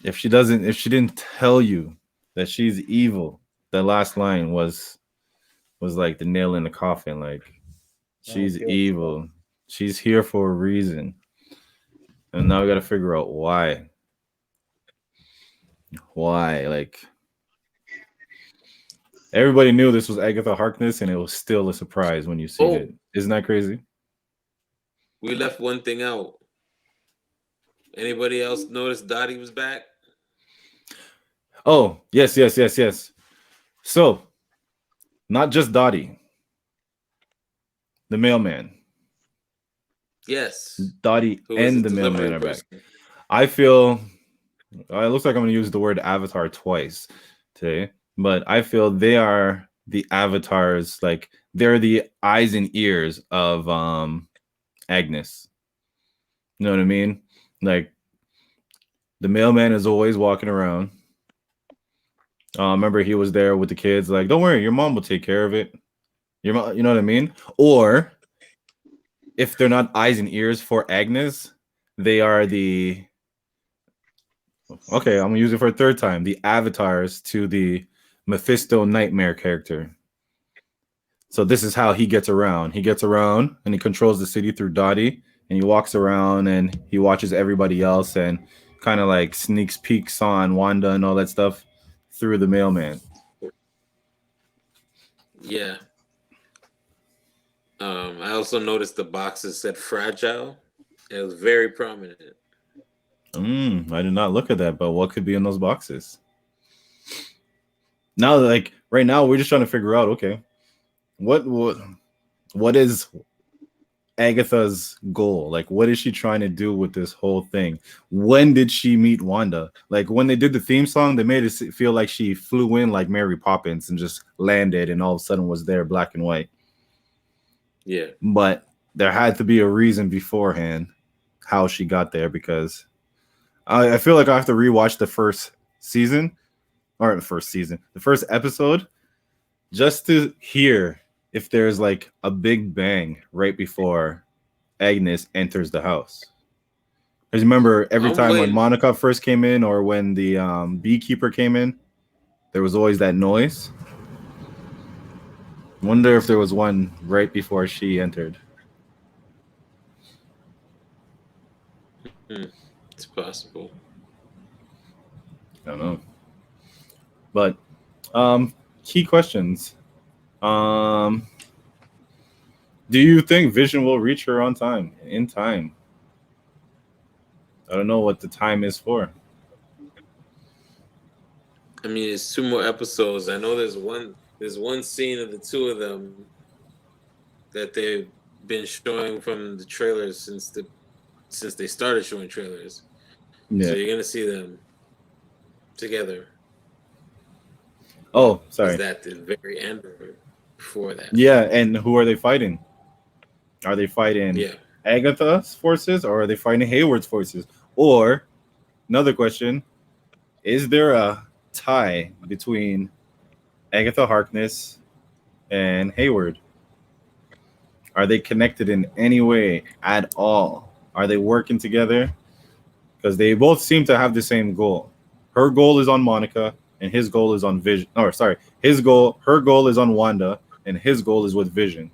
if she didn't tell you that she's evil, the last line was like the nail in the coffin. Like, she's evil. She's here for a reason. And now we got to figure out why. Why? Like, everybody knew this was Agatha Harkness, and it was still a surprise when you see it. Isn't that crazy? We left one thing out. Anybody else notice Dottie was back? Oh, yes. So, not just Dottie. The mailman. Yes. Dottie and the mailman are back. I feel it looks like I'm going to use the word avatar twice today, but I feel they are the avatars, like they're the eyes and ears of Agnes. You know what I mean? Like, the mailman is always walking around. Remember, he was there with the kids, like, don't worry, your mom will take care of it. Your mom, you know what I mean? Or if they're not eyes and ears for Agnes, they are the, okay, I'm gonna use it for a third time, the avatars to the Mephisto Nightmare character. So this is how he gets around. He gets around and he controls the city through Dottie, and he walks around and he watches everybody else and kind of like sneaks peeks on Wanda and all that stuff through the mailman. Yeah. I also noticed the boxes said fragile. It was very prominent. I did not look at that, but what could be in those boxes? Now, like right now, we're just trying to figure out, okay, what is Agatha's goal? Like, what is she trying to do with this whole thing? When did she meet Wanda? Like, when they did the theme song, they made it feel like she flew in like Mary Poppins and just landed and all of a sudden was there black and white. Yeah. But there had to be a reason beforehand how she got there, because I feel like I have to rewatch the first season, or the first episode, just to hear if there's like a big bang right before Agnes enters the house. Because remember, every time when Monica first came in, or when the beekeeper came in, there was always that noise. Wonder if there was one right before she entered. It's possible. I don't know. But key questions. Do you think Vision will reach her on time? In time? I don't know what the time is for. I mean, it's 2 more episodes. I know there's one scene of the two of them that they've been showing from the trailers since they started showing trailers. Yeah. So you're gonna see them together. Oh, sorry. Is that the very end or before that? Yeah, and who are they fighting? Are they fighting Agatha's forces, or are they fighting Hayward's forces? Or another question: is there a tie between Agatha Harkness and Hayward? Are they connected in any way at all? Are they working together? Because they both seem to have the same goal. Her goal is on Monica, and his goal is on Vision. Or sorry, her goal is on Wanda, and his goal is with Vision.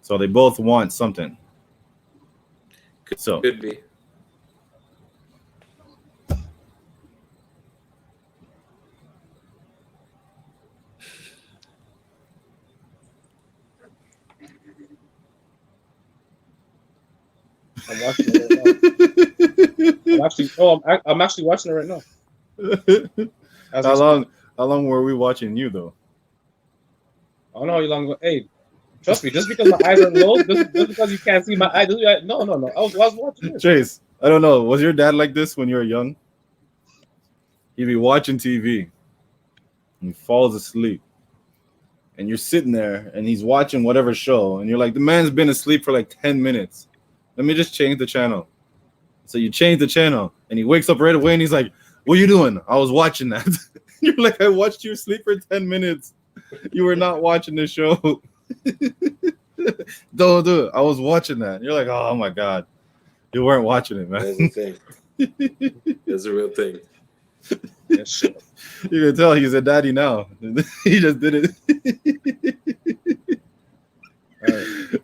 So they both want something. Could be. I'm watching it right now. I'm actually watching it right now. How long were we watching you though? I don't know how long. Hey, trust me. Just because my eyes are low, just because you can't see my eyes. No. I was watching this. Chase, I don't know. Was your dad like this when you were young? He'd be watching TV, and he falls asleep, and you're sitting there, and he's watching whatever show, and you're like, the man's been asleep for like 10 minutes. Let me just change the channel. So you change the channel, and he wakes up right away, and he's like, what are you doing? I was watching that. You're like, I watched you sleep for 10 minutes. You were not watching the show. Don't do it. I was watching that. You're like, oh my God. You weren't watching it, man. That's a thing. That's a real thing. Yeah, sure. You can tell he's a daddy now. He just did it.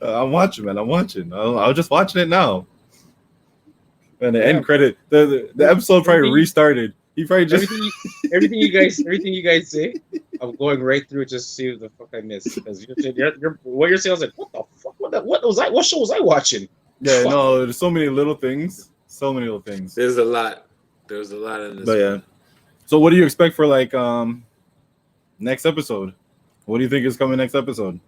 I'm watching, man. I'm watching. I was just watching it now. And the end credit, the episode probably restarted. He probably just everything you guys say, I'm going right through it just to see what the fuck I missed. Because what you're saying, I was like, what the fuck? What show was I watching? Yeah, no, there's so many little things. So many little things. There's a lot. There's a lot in this. But yeah. So what do you expect for like next episode? What do you think is coming next episode?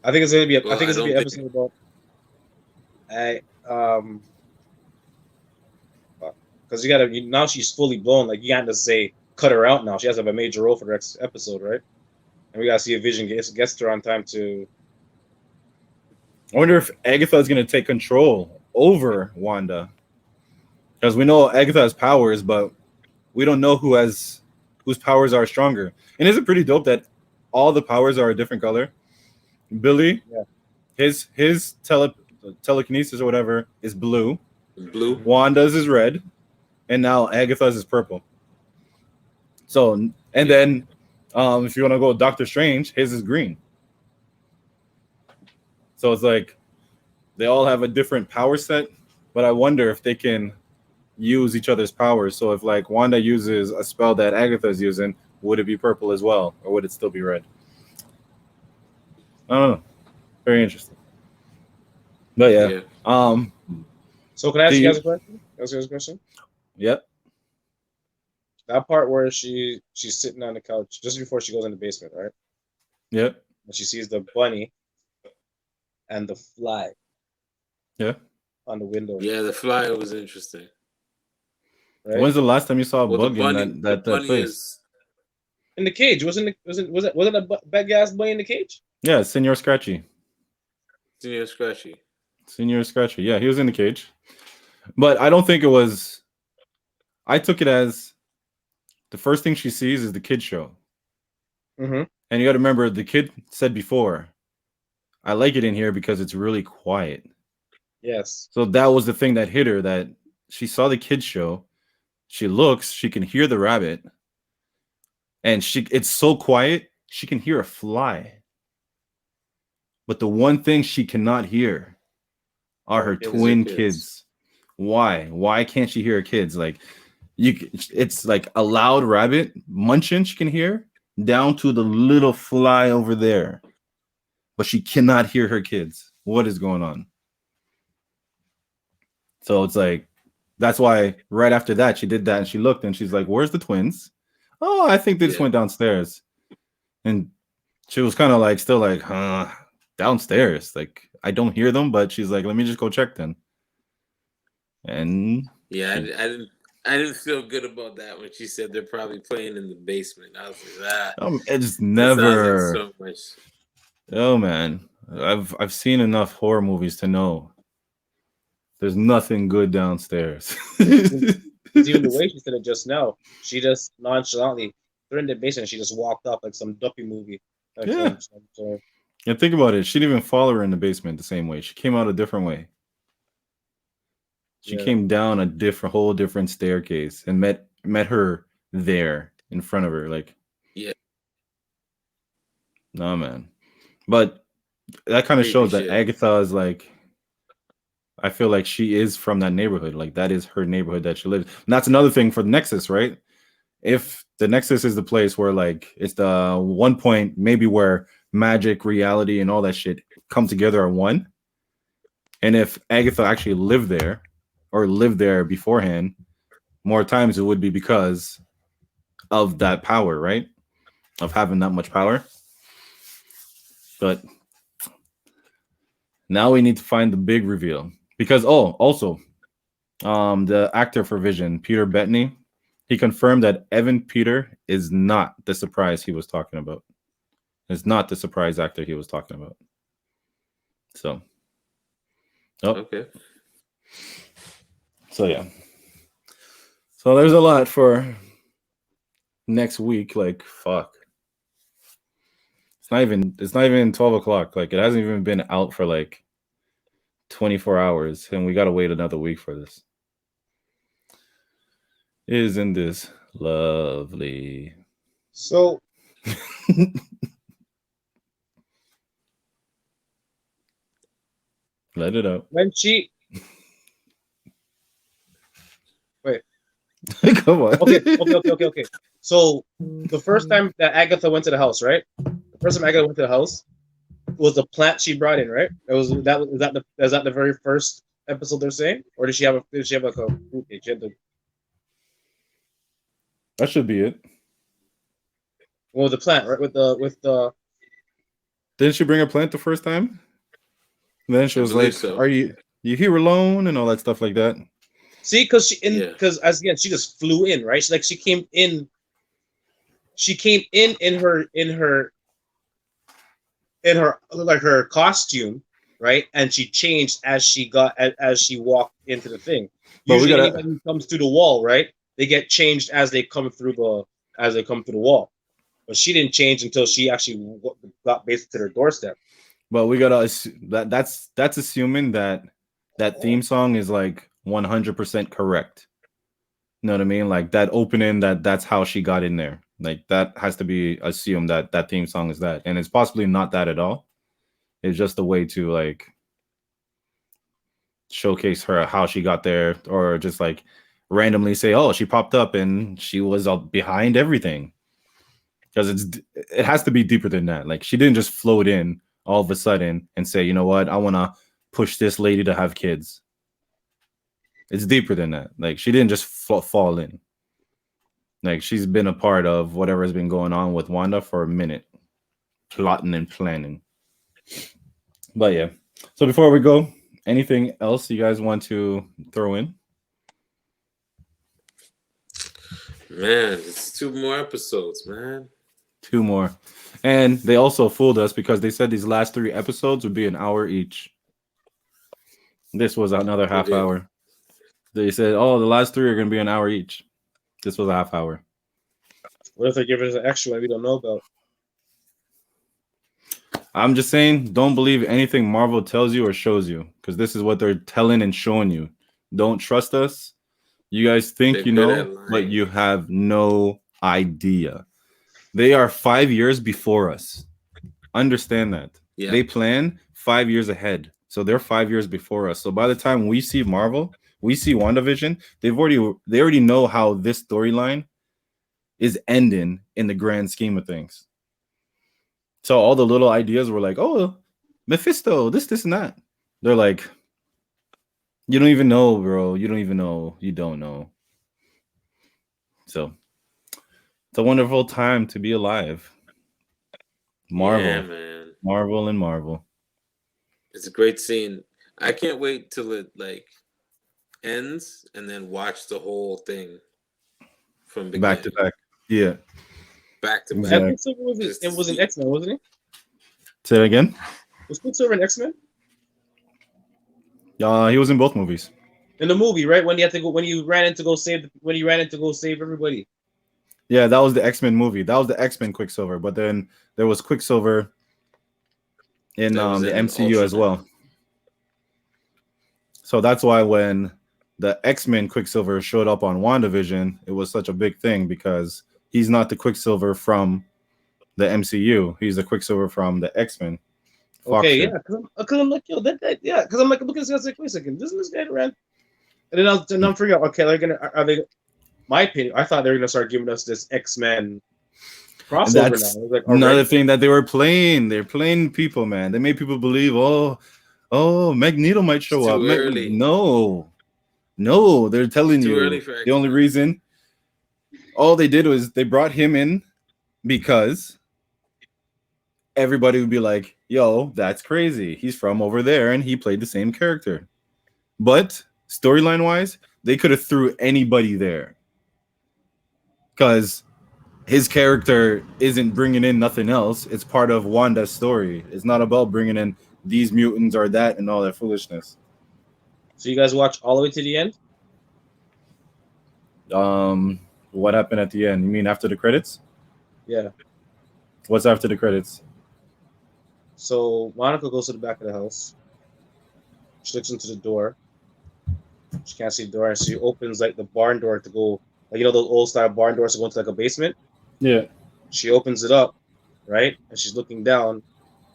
I think it's gonna be an episode about because now she's fully blown. Like you can't just say cut her out now. She has to have a major role for the next episode, right? And we gotta see if Vision gets her on time to. I wonder if Agatha is gonna take control over Wanda, because we know Agatha has powers, but we don't know whose powers are stronger. And is it pretty dope that all the powers are a different color? Billy, his telekinesis or whatever is blue. Wanda's is red, and now Agatha's is purple. So, and then if you want to go Doctor Strange, his is green. So it's like they all have a different power set, but I wonder if they can use each other's powers. So if like Wanda uses a spell that Agatha's using, would it be purple as well, or would it still be red? I don't know. Very interesting. But yeah. So can I ask you guys a question? a question? Yep. That part where she's sitting on the couch just before she goes in the basement, right? Yep. And she sees the bunny and the fly. Yeah. On the window. Yeah, the fly was interesting. Right? When's the last time you saw a bug in that place? In the cage. Wasn't a big ass bunny in the cage? Yeah, Senor Scratchy. Senior Scratchy. Senor Scratchy. Yeah, he was in the cage. But I don't think it was. I took it as the first thing she sees is the kid show. Mm-hmm. And you got to remember, the kid said before, I like it in here because it's really quiet. Yes. So that was the thing that hit her, that she saw the kids show. She looks, she can hear the rabbit, and it's so quiet, she can hear a fly. But the one thing she cannot hear are her Kids. Is your twin kids. kids. Why? Why can't she hear her kids? Like it's like a loud rabbit munching she can hear down to the little fly over there. But she cannot hear her kids. What is going on? So it's like, that's why right after that she did that, and she looked and she's like, "Where's the twins?" "Oh, I think they just Yeah. went downstairs." And she was kind of like, still like, "Huh, downstairs? Like, I don't hear them." But she's like, "Let me just go check then." And Yeah, I didn't feel good about that when she said they're probably playing in the basement. I was like, it's that sounds like never. so much. Oh man, I've seen enough horror movies to know there's nothing good downstairs. Because even the way she said it just now, she just nonchalantly, they're in the basement. She just walked up like some duppy movie. Like Yeah. some And think about it. She didn't even follow her in the basement the same way. She came out a different way. She Yeah. came down a whole different staircase and met her there in front of her. Like, Yeah, no man. But that kind of creepy shows that shit. Agatha is like, I feel like she is from that neighborhood. Like, that is her neighborhood that she lives. And that's another thing for the Nexus, right? If the Nexus is the place where, like, it's the one point maybe where magic, reality, and all that shit come together at one. And if Agatha actually lived there or lived there beforehand, more times it would be because of that power, right? Of having that much power. But now we need to find the big reveal. Because also, the actor for Vision, Peter Bettany, he confirmed that Evan Peter is not the surprise he was talking about. Is not the surprise actor he was talking about. So, Okay. So yeah. So there's a lot for next week. Like, fuck. It's not even 12 o'clock. Like, it hasn't even been out for like 24 hours, and we gotta wait another week for this. Isn't this lovely? So Let it out. when she wait, Come on. okay. So the first time that Agatha went to the house, right? The first time Agatha went to the house was the plant she brought in, right? It was that is that the very first episode they're saying, or did she have like a fruit cake? She had the That should be it. well, the plant, right? With the Didn't she bring a plant the first time? And then she I was believe like, so. "Are you here alone?" and all that stuff like that. see, because Yeah. as again she just flew in, right? She came in. She came in her like her costume, right? And she changed as she walked into the thing. But we Usually, gotta. anybody who comes through the wall, right? They get changed as they come through the wall. But she didn't change until she actually got basically to their doorstep. But we gotta that's assuming that that theme song is like 100% correct. You know what I mean? Like that opening, that's how she got in there. Like that has to be assumed that that theme song is that, and it's possibly not that at all. It's just a way to like showcase her how she got there, or just like randomly say, "Oh, she popped up and she was behind everything." Because it has to be deeper than that. Like she didn't just float in all of a sudden and say, "You know what? I want to push this lady to have kids." It's deeper than that. Like she didn't just fall in. Like she's been a part of whatever has been going on with Wanda for a minute, plotting and planning. But yeah. So before we go, anything else you guys want to throw in? Man, it's 2 more episodes, man. 2 more. And they also fooled us because they said these last 3 episodes would be an hour each. This was another half did? hour. They said, "Oh, the last 3 are going to be an hour each." This was a half hour. What if they give us an extra that we don't know about? I'm just saying, don't believe anything Marvel tells you or shows you, because this is what they're telling and showing you. Don't trust us. You guys think They're you good know, at but lying. you have no idea. They are 5 years before us. Understand that. Yeah. They plan 5 years ahead. So they're 5 years before us. So by the time we see Marvel, we see WandaVision, they already know how this storyline is ending in the grand scheme of things. So all the little ideas were like, "Oh, Mephisto, this and that." They're like, "You don't even know, bro. You don't even know. You don't know." So it's a wonderful time to be alive. Marvel, Yeah, man. Marvel, and Marvel. It's a great scene. I can't wait till it like ends and then watch the whole thing from Back to beginning. back. Yeah. Back to back. Exactly. Quicksilver was Just it was an X-Men, wasn't he? Say it again. Was Quicksilver an X-Men? He was in both movies. In the movie, right? When he had to go, when he ran in to go save, when he ran in to go save everybody. Yeah, that was the X-Men movie. That was the X-Men Quicksilver. But then there was Quicksilver in That was the in MCU as Ultron. well. So that's why when the X-Men Quicksilver showed up on WandaVision, it was such a big thing because he's not the Quicksilver from the MCU. He's the Quicksilver from the X-Men. Fox Okay, shit. yeah, because I'm like, yo, that guy, yeah, because I'm like looking at this, like, wait a second, doesn't this guy ran? And then I'm figuring out, okay, they're gonna, are they? My opinion, I thought they were gonna start giving us this X-Men And crossover that's now. I was like, another already? thing that they were playing. They're playing people, man. They made people believe, oh, Magneto might show It's up. too early. No, they're telling Too you early for the only X-Men. reason. All they did was they brought him in because everybody would be like, "Yo, that's crazy. He's from over there, and he played the same character." But storyline wise, they could have threw anybody there because his character isn't bringing in nothing else. It's part of Wanda's story. It's not about bringing in these mutants or that and all that foolishness. So you guys watch all the way to the end? What happened at the end? You mean after the credits? Yeah. What's after the credits? So Monica goes to the back of the house. She looks into the door. She can't see the door, and she opens like the barn door to go, like those old style barn doors to go into like a basement. Yeah. She opens it up, right, and she's looking down,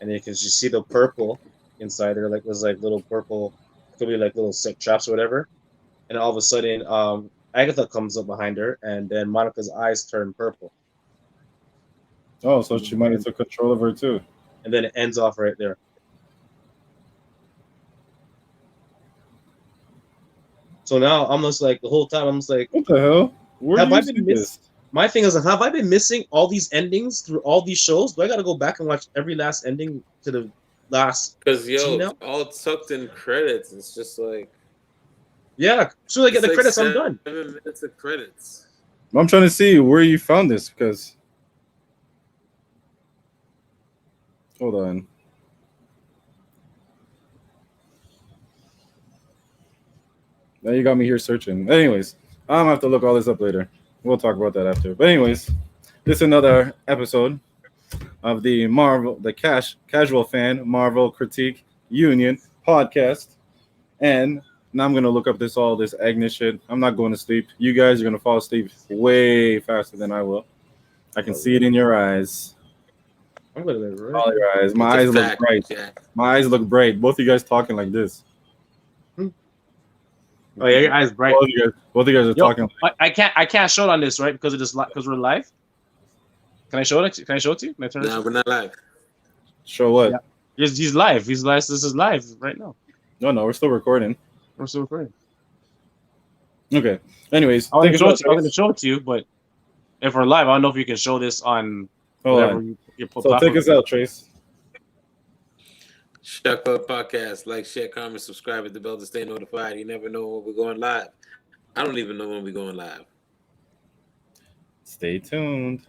and you can just see the purple inside there, like there's like little purple, could be like little set traps or whatever. And all of a sudden, Agatha comes up behind her, and then Monica's eyes turn purple, Oh, so she might have took control of her too. and then it ends off right there. So now I'm just like the whole time I'm just like, What the hell? Where have do I you see been this? my thing is, have I been missing all these endings through all these shows? Do I got to go back and watch every last ending to the last Because scene yo, now? all tucked in credits. It's just like Yeah, as soon as I get it's the like credits, I'm done. 7 minutes of credits. I'm trying to see where you found this because. Hold on. Now you got me here searching. Anyways, I'm gonna have to look all this up later. We'll talk about that after. But anyways, this is another episode of the Casual Fan Marvel Critique Union podcast. And now I'm gonna look up all this Agnes shit. I'm not going to sleep. You guys are gonna fall asleep way faster than I will. I can see it in your eyes. I'm gonna live right. All your eyes. My It's a eyes look fact, bright. Jack. My eyes look bright. Both of you guys talking like this. Oh yeah, your eyes bright. Both of you guys are Yo, talking. I can't show it on this right because it is because we're live. Can I show it? Can I show it to you? Can I turn it? Nah, we're not live. Show what? Yeah. He's live. He's live. This is live right now. No, we're still recording. We're still recording. Okay. Anyways, I was thank you going to show it to you, but if we're live, I don't know if you can show this on Hold whatever on. your So platform. take us out, Trace. Shut Up Podcast. Like, share, comment, subscribe, hit the bell to stay notified. You never know when we're going live. I don't even know when we're going live. Stay tuned.